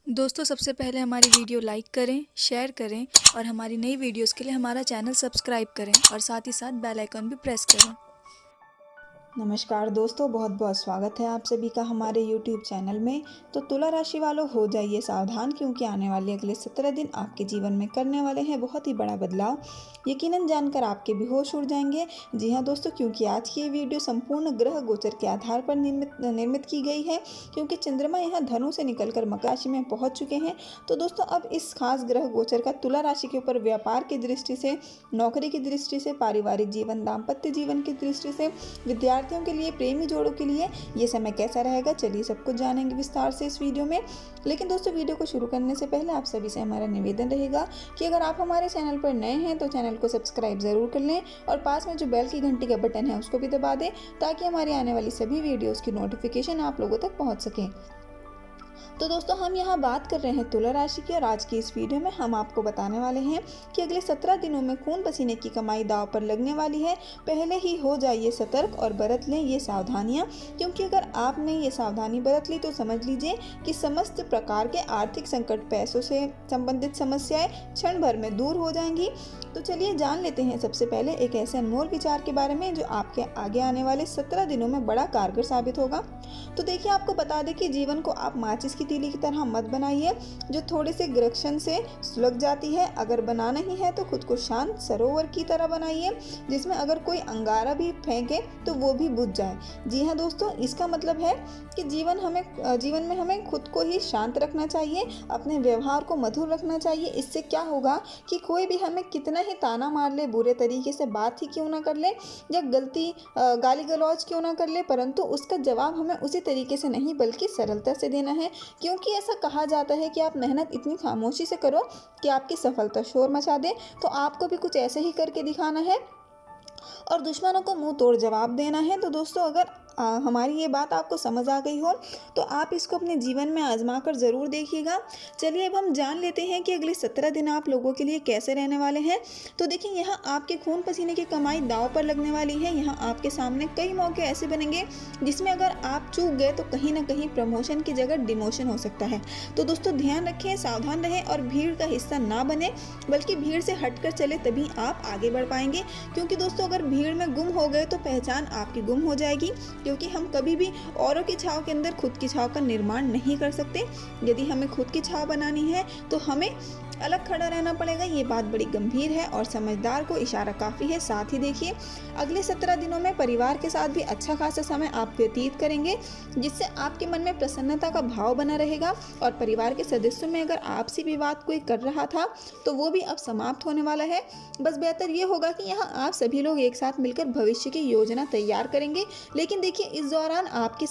दोस्तों सबसे पहले हमारी वीडियो लाइक करें, शेयर करें और हमारी नई वीडियोस के लिए हमारा चैनल सब्सक्राइब करें और साथ ही साथ बेल आइकन भी प्रेस करें। नमस्कार दोस्तों, बहुत बहुत स्वागत है आप सभी का हमारे YouTube चैनल में। तो तुला राशि वालों, हो जाइए सावधान, क्योंकि आने वाले अगले 17 दिन आपके जीवन में करने वाले हैं बहुत ही बड़ा बदलाव। यकीनन जानकर आपके भी होश उड़ जाएंगे। जी हाँ दोस्तों, क्योंकि आज की ये वीडियो संपूर्ण ग्रह गोचर के आधार पर निर्मित की गई है, क्योंकि चंद्रमा यहाँ धनु से निकलकर मकर राशि में पहुँच चुके हैं। तो दोस्तों अब इस खास ग्रह गोचर का तुला राशि के ऊपर व्यापार की दृष्टि से, नौकरी की दृष्टि से, पारिवारिक जीवन, दाम्पत्य जीवन की दृष्टि से, विद्यार्थियों के लिए, प्रेमी जोड़ों के लिए ये समय कैसा रहेगा, चलिए सब कुछ जानेंगे विस्तार से इस वीडियो में। लेकिन दोस्तों वीडियो को शुरू करने से पहले आप सभी से हमारा निवेदन रहेगा कि अगर आप हमारे चैनल पर नए हैं तो चैनल को सब्सक्राइब जरूर कर लें और पास में जो बेल की घंटी का बटन है उसको भी दबा दें, ताकि हमारी आने वाली सभी वीडियोस की नोटिफिकेशन आप लोगों तक पहुंच सके। तो दोस्तों हम यहाँ बात कर रहे हैं तुला राशि की, और आज की इस वीडियो में हम आपको बताने वाले हैं कि अगले 17 दिनों में खून पसीने की कमाई दांव पर लगने वाली है। पहले ही हो जाइए सतर्क और बरत लें ये सावधानियाँ, क्योंकि अगर आपने ये सावधानी बरत ली तो समझ लीजिए कि समस्त प्रकार के आर्थिक संकट, पैसों से संबंधित समस्याएं क्षण भर में दूर हो जाएंगी। तो चलिए जान लेते हैं सबसे पहले एक ऐसे अनमोल विचार के बारे में जो आपके आगे आने वाले 17 दिनों में बड़ा कारगर साबित होगा। तो देखिए, आपको बता दें कि जीवन को आप माचिस की तीली की तरह मत बनाइए जो थोड़े से घर्षण से सुलग जाती है। अगर बनाना ही है तो खुद को शांत सरोवर की तरह बनाइए, जिसमें अगर कोई अंगारा भी फेंके तो वो भी बुझ जाए। जी हाँ दोस्तों, इसका मतलब है कि जीवन में हमें खुद को ही शांत रखना चाहिए, अपने व्यवहार को मधुर रखना चाहिए। इससे क्या होगा कि कोई भी हमें कितना ही ताना मार ले, बुरे तरीके से बात ही क्यों ना कर ले या गाली गलौज क्यों ना कर ले, परंतु उसका जवाब हमें उसी तरीके से नहीं बल्कि सरलता से देना है। क्योंकि ऐसा कहा जाता है कि आप मेहनत इतनी खामोशी से करो कि आपकी सफलता शोर मचा दे। तो आपको भी कुछ ऐसे ही करके दिखाना है और दुश्मनों को मुंह तोड़ जवाब देना है। तो दोस्तों अगर हमारी ये बात आपको समझ आ गई हो तो आप इसको अपने जीवन में आजमा कर ज़रूर देखिएगा। चलिए अब हम जान लेते हैं कि अगले 17 दिन आप लोगों के लिए कैसे रहने वाले हैं। तो देखिए, यहाँ आपके खून पसीने की कमाई दांव पर लगने वाली है। यहाँ आपके सामने कई मौके ऐसे बनेंगे जिसमें अगर आप चूक गए तो कहीं ना कहीं प्रमोशन की जगह डिमोशन हो सकता है। तो दोस्तों ध्यान रखें, सावधान रहें और भीड़ का हिस्सा ना बने, बल्कि भीड़ से हटकर चले, तभी आप आगे बढ़ पाएंगे। क्योंकि दोस्तों अगर भीड़ में गुम हो गए तो पहचान आपकी गुम हो जाएगी, क्योंकि हम कभी भी औरों की छाव के अंदर खुद की छाव का निर्माण नहीं कर सकते। यदि हमें खुद की छाव बनानी है तो हमें अलग खड़ा रहना पड़ेगा। ये बात बड़ी गंभीर है और समझदार को इशारा काफ़ी है। साथ ही देखिए, अगले 17 दिनों में परिवार के साथ भी अच्छा खासा समय आप व्यतीत करेंगे, जिससे आपके मन में प्रसन्नता का भाव बना रहेगा। और परिवार के सदस्यों में अगर आपसी विवाद कोई कर रहा था तो वो भी अब समाप्त होने वाला है। बस बेहतर ये होगा कि यहाँ आप सभी लोग एक साथ मिलकर भविष्य की योजना तैयार करेंगे। लेकिन देखिए, इस दौरान आपकी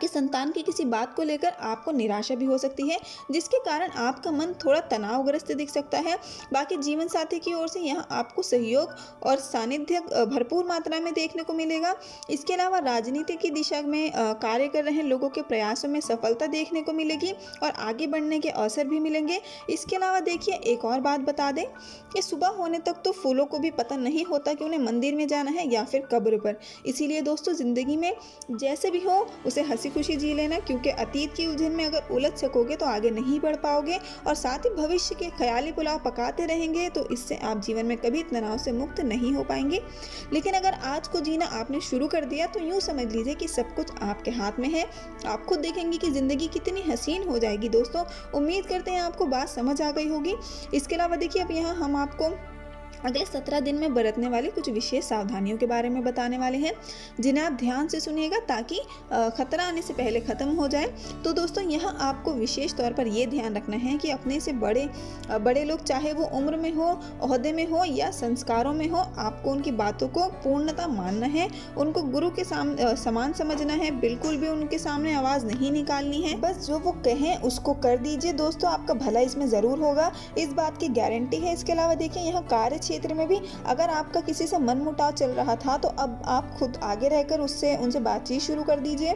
संतान की किसी बात को लेकर आपको निराशा भी हो सकती है, जिसके कारण आपका मन थोड़ा तनावग्रस्त दिख सकता है। बाकी जीवन साथी की ओर से यहाँ आपको सहयोग और सानिध्य भरपूर मात्रा में देखने को मिलेगा। इसके अलावा राजनीति की दिशा में कार्य कर रहे लोगों के प्रयासों में सफलता देखने को मिलेगी और आगे बढ़ने के अवसर भी मिलेंगे। इसके अलावा देखिए, एक और बात बता दें कि सुबह होने तक तो फूलों को भी पता नहीं होता कि उन्हें मंदिर में जाना है या फिर कब्र पर। इसीलिए दोस्तों ज़िंदगी में जैसे भी हो उसे हंसी खुशी जी लेना, क्योंकि अतीत की उलझन में अगर उलझ सकोगे तो आगे नहीं बढ़ पाओगे। और साथ ही भविष्य के ख्याली पुलाव पकाते रहेंगे तो इससे आप जीवन में कभी तनाव से मुक्त नहीं हो पाएंगे। लेकिन अगर आज को जीना आपने शुरू कर दिया तो यूँ समझ लीजिए कि सब कुछ आपके हाथ में है। आप खुद देखेंगे कि ज़िंदगी कितनी हसीन हो जाएगी। दोस्तों उम्मीद करते हैं आपको बात समझ आ गई होगी। इसके अलावा देखिए, अब यहाँ हम आपको अगले 17 दिन में बरतने वाली कुछ विशेष सावधानियों के बारे में बताने वाले हैं, जिन्हें आप ध्यान से सुनिएगा ताकि खतरा आने से पहले ख़त्म हो जाए। तो दोस्तों यहाँ आपको विशेष तौर पर यह ध्यान रखना है कि अपने से बड़े लोग, चाहे वो उम्र में हो, ओहदे में हो या संस्कारों में हो, आपको उनकी बातों को पूर्णतः मानना है, उनको गुरु के समान समझना है। बिल्कुल भी उनके सामने आवाज़ नहीं निकालनी है, बस जो वो कहें उसको कर दीजिए। दोस्तों आपका भला इसमें ज़रूर होगा, इस बात की गारंटी है। इसके अलावा देखिए, यहाँ कार्य क्षेत्र में भी अगर आपका किसी से मनमुटाव चल रहा था तो अब आप खुद आगे रहकर उनसे बातचीत शुरू कर दीजिए,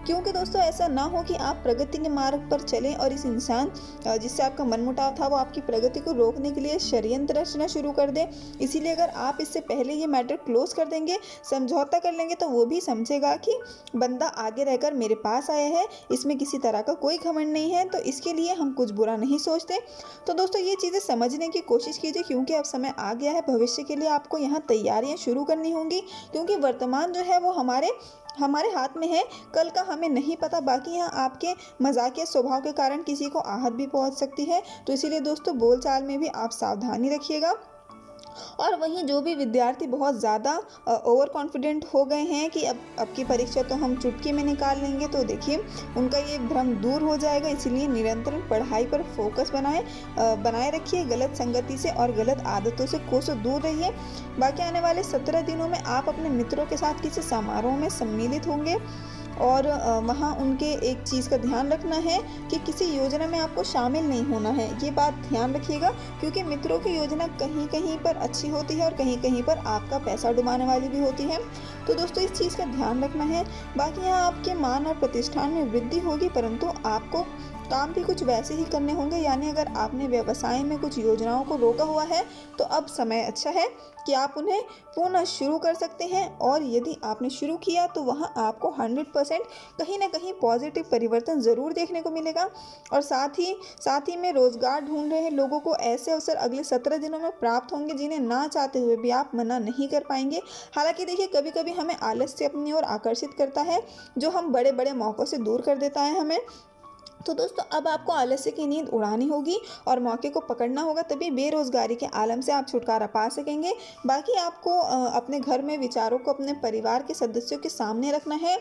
क्योंकि दोस्तों ऐसा ना हो कि आप प्रगति के मार्ग पर चलें और इस इंसान जिससे आपका मनमुटाव था वो आपकी प्रगति को रोकने के लिए षड्यंत्र रचना शुरू कर दे। इसीलिए अगर आप इससे पहले ये मैटर क्लोज कर देंगे, समझौता कर लेंगे, तो वो भी समझेगा कि बंदा आगे रहकर मेरे पास आया है, इसमें किसी तरह का कोई घमंड नहीं है, तो इसके लिए हम कुछ बुरा नहीं सोचते। तो दोस्तों ये चीज़ें समझने की कोशिश कीजिए, क्योंकि अब समय आ गया है, भविष्य के लिए आपको यहाँ तैयारियाँ शुरू करनी होंगी, क्योंकि वर्तमान जो है वो हमारे हाथ में है, कल का हमें नहीं पता। बाकी यहाँ आपके मजाकिया स्वभाव के कारण किसी को आहत भी पहुँच सकती है, तो इसीलिए दोस्तों बोलचाल में भी आप सावधानी रखिएगा। और वहीं जो भी विद्यार्थी बहुत ज़्यादा ओवर कॉन्फिडेंट हो गए हैं कि अब की परीक्षा तो हम चुटकी में निकाल लेंगे, तो देखिए उनका ये भ्रम दूर हो जाएगा। इसीलिए निरंतर पढ़ाई पर फोकस बनाए रखिए, गलत संगति से और गलत आदतों से कोसों दूर रहिए। बाकी आने वाले 17 दिनों में आप अपने मित्रों के साथ किसी समारोह में सम्मिलित होंगे और वहाँ उनके एक चीज़ का ध्यान रखना है कि किसी योजना में आपको शामिल नहीं होना है, ये बात ध्यान रखिएगा, क्योंकि मित्रों की योजना कहीं कहीं पर अच्छी होती है और कहीं कहीं पर आपका पैसा डुबाने वाली भी होती है। तो दोस्तों इस चीज़ का ध्यान रखना है। बाकी यहाँ आपके मान और प्रतिष्ठान में वृद्धि होगी, परंतु आपको काम भी कुछ वैसे ही करने होंगे। यानी अगर आपने व्यवसाय में कुछ योजनाओं को रोका हुआ है तो अब समय अच्छा है कि आप उन्हें पुनः शुरू कर सकते हैं, और यदि आपने शुरू किया तो वहाँ आपको 100% कहीं ना कहीं पॉजिटिव परिवर्तन ज़रूर देखने को मिलेगा। और साथ ही में रोज़गार ढूंढ रहे लोगों को ऐसे अवसर अगले 17 दिनों में प्राप्त होंगे जिन्हें ना चाहते हुए भी आप मना नहीं कर पाएंगे। हालांकि देखिए कभी कभी हमें आलस्य अपनी ओर आकर्षित करता है, जो हम बड़े बड़े मौक़ों से दूर कर देता है हमें। तो दोस्तों अब आपको आलस्य की नींद उड़ानी होगी और मौके को पकड़ना होगा, तभी बेरोजगारी के आलम से आप छुटकारा पा सकेंगे। बाकी आपको अपने घर में विचारों को अपने परिवार के सदस्यों के सामने रखना है,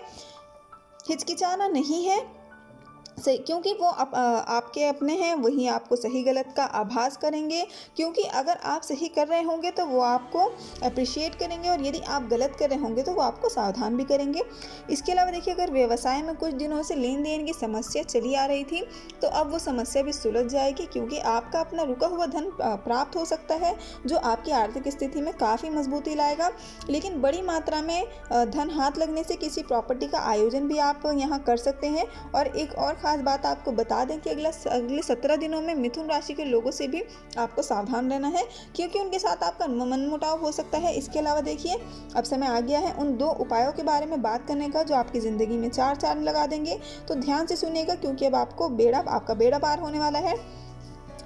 हिचकिचाना नहीं है, सही, क्योंकि वो आपके अपने हैं, वही आपको सही गलत का आभास करेंगे। क्योंकि अगर आप सही कर रहे होंगे तो वो आपको अप्रिशिएट करेंगे, और यदि आप गलत कर रहे होंगे तो वो आपको सावधान भी करेंगे। इसके अलावा देखिए अगर व्यवसाय में कुछ दिनों से लेन देन की समस्या चली आ रही थी तो अब वो समस्या भी सुलझ जाएगी, क्योंकि आपका अपना रुका हुआ धन प्राप्त हो सकता है, जो आपकी आर्थिक स्थिति में काफ़ी मजबूती लाएगा। लेकिन बड़ी मात्रा में धन हाथ लगने से किसी प्रॉपर्टी का आयोजन भी आप यहाँ कर सकते हैं। और एक और खास बात आपको बता दें कि अगले 17 दिनों में मिथुन राशि के लोगों से भी आपको सावधान रहना है, क्योंकि उनके साथ आपका मनमुटाव हो सकता है। इसके अलावा देखिए अब समय आ गया है उन 2 उपायों के बारे में बात करने का जो आपकी ज़िंदगी में 4 चांद लगा देंगे। तो ध्यान से सुनिएगा, क्योंकि अब आपका बेड़ा पार होने वाला है।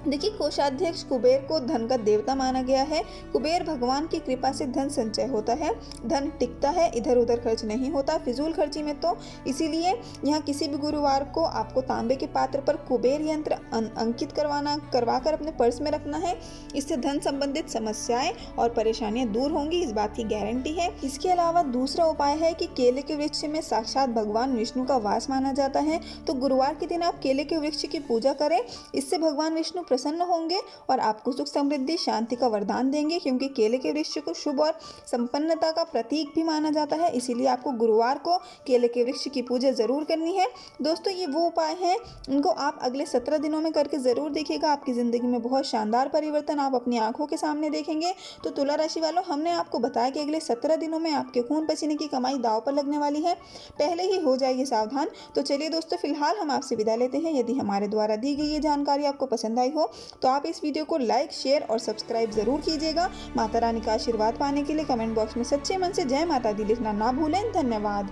देखिए कोषाध्यक्ष कुबेर को धन का देवता माना गया है। कुबेर भगवान की कृपा से धन संचय होता है, धन टिकता है, इधर उधर खर्च नहीं होता फिजूल खर्ची में। तो इसीलिए यहाँ किसी भी गुरुवार को आपको तांबे के पात्र पर कुबेर यंत्र अंकित करवाकर अपने पर्स में रखना है। इससे धन संबंधित समस्याएं और परेशानियां दूर होंगी, इस बात की गारंटी है। इसके अलावा दूसरा उपाय है कि केले के वृक्ष में साक्षात भगवान विष्णु का वास माना जाता है, तो गुरुवार के दिन आप केले के वृक्ष की पूजा करें। इससे भगवान विष्णु प्रसन्न होंगे और आपको सुख समृद्धि शांति का वरदान देंगे, क्योंकि केले के वृक्ष को शुभ और संपन्नता का प्रतीक भी माना जाता है। इसीलिए आपको गुरुवार को केले के वृक्ष की पूजा जरूर करनी है। दोस्तों ये वो उपाय हैं, इनको आप अगले 17 दिनों में करके जरूर देखिएगा, आपकी जिंदगी में बहुत शानदार परिवर्तन आप अपनी आंखों के सामने देखेंगे। तो तुला राशि वालों, हमने आपको बताया कि अगले 17 दिनों में आपके खून पसीने की कमाई दांव पर लगने वाली है, पहले ही हो जाइए सावधान। तो चलिए दोस्तों, फिलहाल हम आपसे विदा लेते हैं। यदि हमारे द्वारा दी गई ये जानकारी आपको पसंद आई हो तो आप इस वीडियो को लाइक, शेयर और सब्सक्राइब जरूर कीजिएगा। माता रानी का आशीर्वाद पाने के लिए कमेंट बॉक्स में सच्चे मन से जय माता दी लिखना ना भूलें। धन्यवाद।